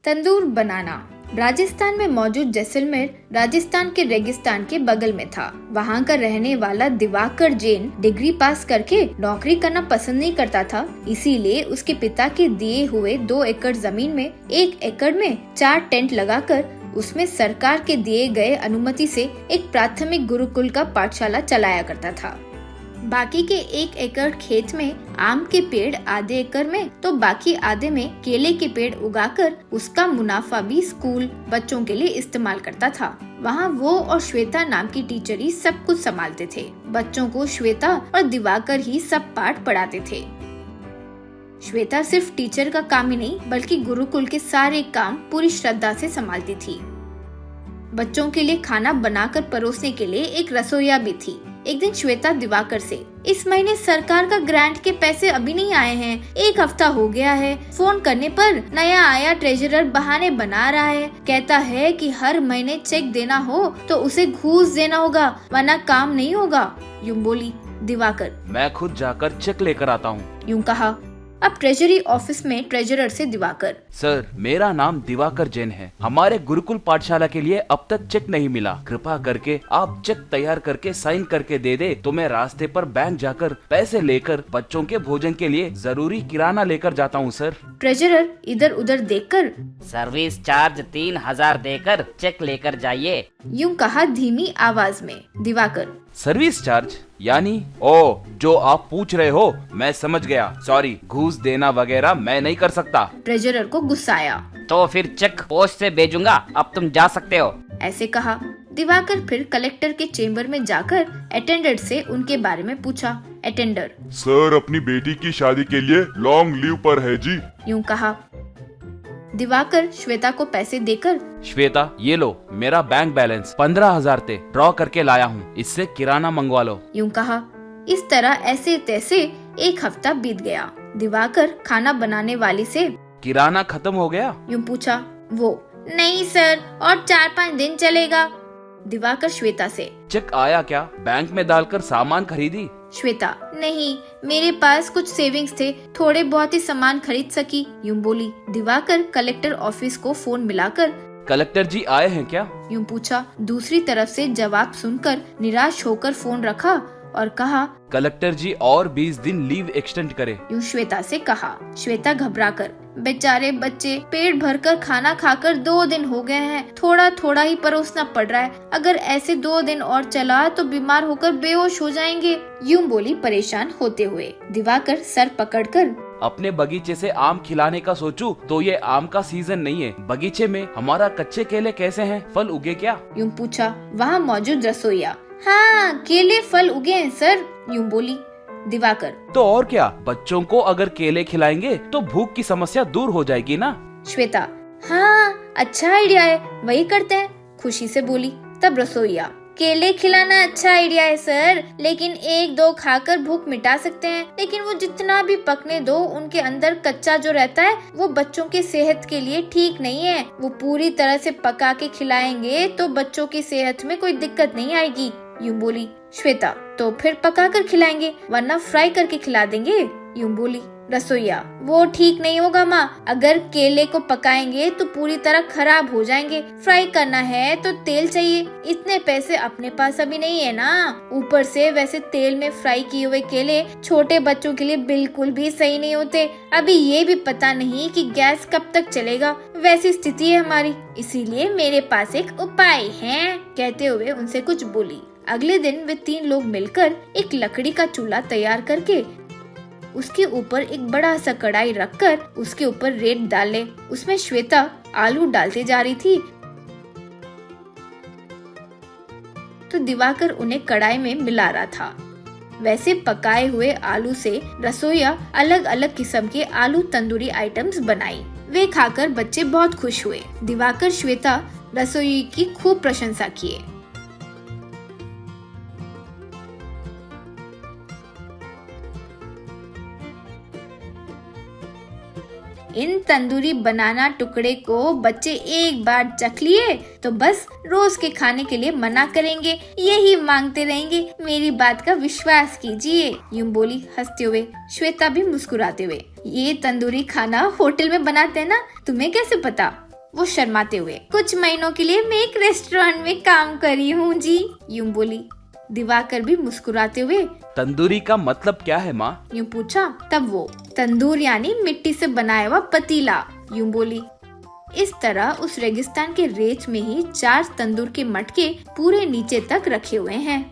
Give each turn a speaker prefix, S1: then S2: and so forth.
S1: तंदूर बनाना। राजस्थान में मौजूद जैसलमेर राजस्थान के रेगिस्तान के बगल में था। वहाँ का रहने वाला दिवाकर जैन डिग्री पास करके नौकरी करना पसंद नहीं करता था, इसीलिए उसके पिता के दिए हुए 2 एकड़ जमीन में 1 एकड़ में 4 टेंट लगाकर उसमें सरकार के दिए गए अनुमति से एक प्राथमिक गुरुकुल का पाठशाला चलाया करता था। बाकी के 1 एकड़ खेत में आम के पेड़, आधे एकड़ में तो बाकी आधे में केले के पेड़ उगाकर उसका मुनाफा भी स्कूल बच्चों के लिए इस्तेमाल करता था। वहाँ वो और श्वेता नाम की टीचर ही सब कुछ संभालते थे। बच्चों को श्वेता और दिवाकर ही सब पाठ पढ़ाते थे। श्वेता सिर्फ टीचर का काम ही नहीं बल्कि गुरुकुल के सारे काम पूरी श्रद्धा से संभालती थी। बच्चों के लिए खाना बनाकर परोसने के लिए एक रसोइया भी थी। एक दिन श्वेता दिवाकर से, इस महीने सरकार का ग्रांट के पैसे अभी नहीं आए हैं, 1 हफ्ता हो गया है। फोन करने पर नया आया ट्रेजरर बहाने बना रहा है, कहता है कि हर महीने चेक देना हो तो उसे घूस देना होगा वरना काम नहीं होगा। यूं बोली दिवाकर।
S2: मैं खुद जाकर चेक लेकर आता हूँ।
S1: यूं कहा। अब ट्रेजरी ऑफिस में ट्रेजरर से दिवाकर,
S2: सर मेरा नाम दिवाकर जैन है। हमारे गुरुकुल पाठशाला के लिए अब तक चेक नहीं मिला। कृपा करके आप चेक तैयार करके साइन करके दे दे तो मैं रास्ते पर बैंक जाकर पैसे लेकर बच्चों के भोजन के लिए जरूरी किराना लेकर जाता हूँ सर।
S1: ट्रेजरर इधर उधर देखकर,
S3: सर्विस चार्ज 3000 देकर चेक लेकर जाइए।
S1: यूं कहा धीमी आवाज में। दिवाकर,
S2: सर्विस चार्ज यानी ओ जो आप पूछ रहे हो, मैं समझ गया। सॉरी, घूस देना वगैरह मैं नहीं कर सकता।
S1: ट्रेजरर को गुस्सा आया।
S3: तो फिर चेक पोस्ट से भेजूंगा, अब तुम जा सकते हो।
S1: ऐसे कहा। दिवाकर फिर कलेक्टर के चेम्बर में जाकर अटेंडेंट से उनके बारे में पूछा। अटेंडर,
S4: सर अपनी बेटी की शादी के लिए लॉन्ग लीव पर है जी।
S1: यूं कहा। दिवाकर श्वेता को पैसे देकर,
S2: श्वेता ये लो, मेरा बैंक बैलेंस 15,000 थे, ड्रॉ करके लाया हूँ, इससे किराना मंगवा लो।
S1: यूं कहा। इस तरह ऐसे तैसे 1 हफ्ता बीत गया। दिवाकर खाना बनाने वाली से,
S2: किराना खत्म हो गया?
S1: यूं पूछा। वो, नहीं सर, और 4-5 दिन चलेगा। दिवाकर श्वेता से,
S2: चेक आया क्या? बैंक में डालकर सामान खरीदी?
S1: श्वेता, नहीं, मेरे पास कुछ सेविंग्स थे, थोड़े बहुत ही सामान खरीद सकी। यूं बोली। दिवाकर कलेक्टर ऑफिस को फोन मिलाकर,
S2: कलेक्टर जी आए हैं क्या?
S1: यूं पूछा। दूसरी तरफ से जवाब सुनकर निराश होकर फोन रखा और कहा,
S2: कलेक्टर जी और 20 दिन लीव एक्सटेंड करे।
S1: यूं श्वेता से कहा। श्वेता घबराकर, बेचारे बच्चे पेट भरकर खाना खाकर 2 दिन हो गए हैं, थोड़ा थोड़ा ही परोसना पड़ रहा है, अगर ऐसे 2 दिन और चला तो बीमार होकर बेहोश हो जाएंगे। यूं बोली परेशान होते हुए। दिवाकर सर पकड़कर,
S2: अपने बगीचे से आम खिलाने का सोचूं तो ये आम का सीजन नहीं है। बगीचे में हमारा कच्चे केले कैसे हैं? फल उगे क्या?
S1: यूं पूछा वहाँ मौजूद रसोइया। हाँ, केले फल उगे हैं सर। यूं बोली। दिवाकर,
S2: तो और क्या, बच्चों को अगर केले खिलाएंगे तो भूख की समस्या दूर हो जाएगी ना।
S1: श्वेता, हाँ अच्छा आइडिया है, वही करते हैं, खुशी से बोली। तब रसोइया, केले खिलाना अच्छा आइडिया है सर, लेकिन 1-2 खाकर भूख मिटा सकते हैं, लेकिन वो जितना भी पकने दो उनके अंदर कच्चा जो रहता है वो बच्चों की सेहत के लिए ठीक नहीं है। वो पूरी तरह से पका के खिलाएंगे तो बच्चों की सेहत में कोई दिक्कत नहीं आएगी। यूं बोली। श्वेता, तो फिर पका कर खिलाएंगे वरना फ्राई करके खिला देंगे। यूं बोली। रसोइया, वो ठीक नहीं होगा माँ, अगर केले को पकाएंगे तो पूरी तरह खराब हो जाएंगे, फ्राई करना है तो तेल चाहिए, इतने पैसे अपने पास अभी नहीं है ना, ऊपर से वैसे तेल में फ्राई किए हुए केले छोटे बच्चों के लिए बिल्कुल भी सही नहीं होते। अभी ये भी पता नहीं कि गैस कब तक चलेगा, वैसी स्थिति है हमारी, इसीलिए मेरे पास एक उपाय है, कहते हुए उनसे कुछ बोली। अगले दिन वे 3 लोग मिलकर एक लकड़ी का चूल्हा तैयार करके उसके ऊपर एक बड़ा सा कढ़ाई रखकर उसके ऊपर रेत डाले। उसमें श्वेता आलू डालते जा रही थी तो दिवाकर उन्हें कढ़ाई में मिला रहा था। वैसे पकाए हुए आलू से रसोइया अलग अलग किस्म के आलू तंदूरी आइटम्स बनाई। वे खाकर बच्चे बहुत खुश हुए। दिवाकर श्वेता रसोई की खूब प्रशंसा किए। इन तंदूरी बनाना टुकड़े को बच्चे एक बार चख लिए तो बस रोज के खाने के लिए मना करेंगे, यही मांगते रहेंगे, मेरी बात का विश्वास कीजिए, यूं बोली हंसते हुए। श्वेता भी मुस्कुराते हुए, ये तंदूरी खाना होटल में बनाते हैं ना, तुम्हें कैसे पता? वो शर्माते हुए। कुछ महीनों के लिए मैं एक रेस्टोरेंट में काम करी हूँ जी, यूं बोली। दिवाकर भी मुस्कुराते हुए
S2: तंदूरी का मतलब क्या है माँ?
S1: यूं पूछा। तब वो तंदूर यानी मिट्टी से बनाया हुआ पतीला, यूं बोली। इस तरह उस रेगिस्तान के रेत में ही 4 तंदूर के मटके पूरे नीचे तक रखे हुए हैं।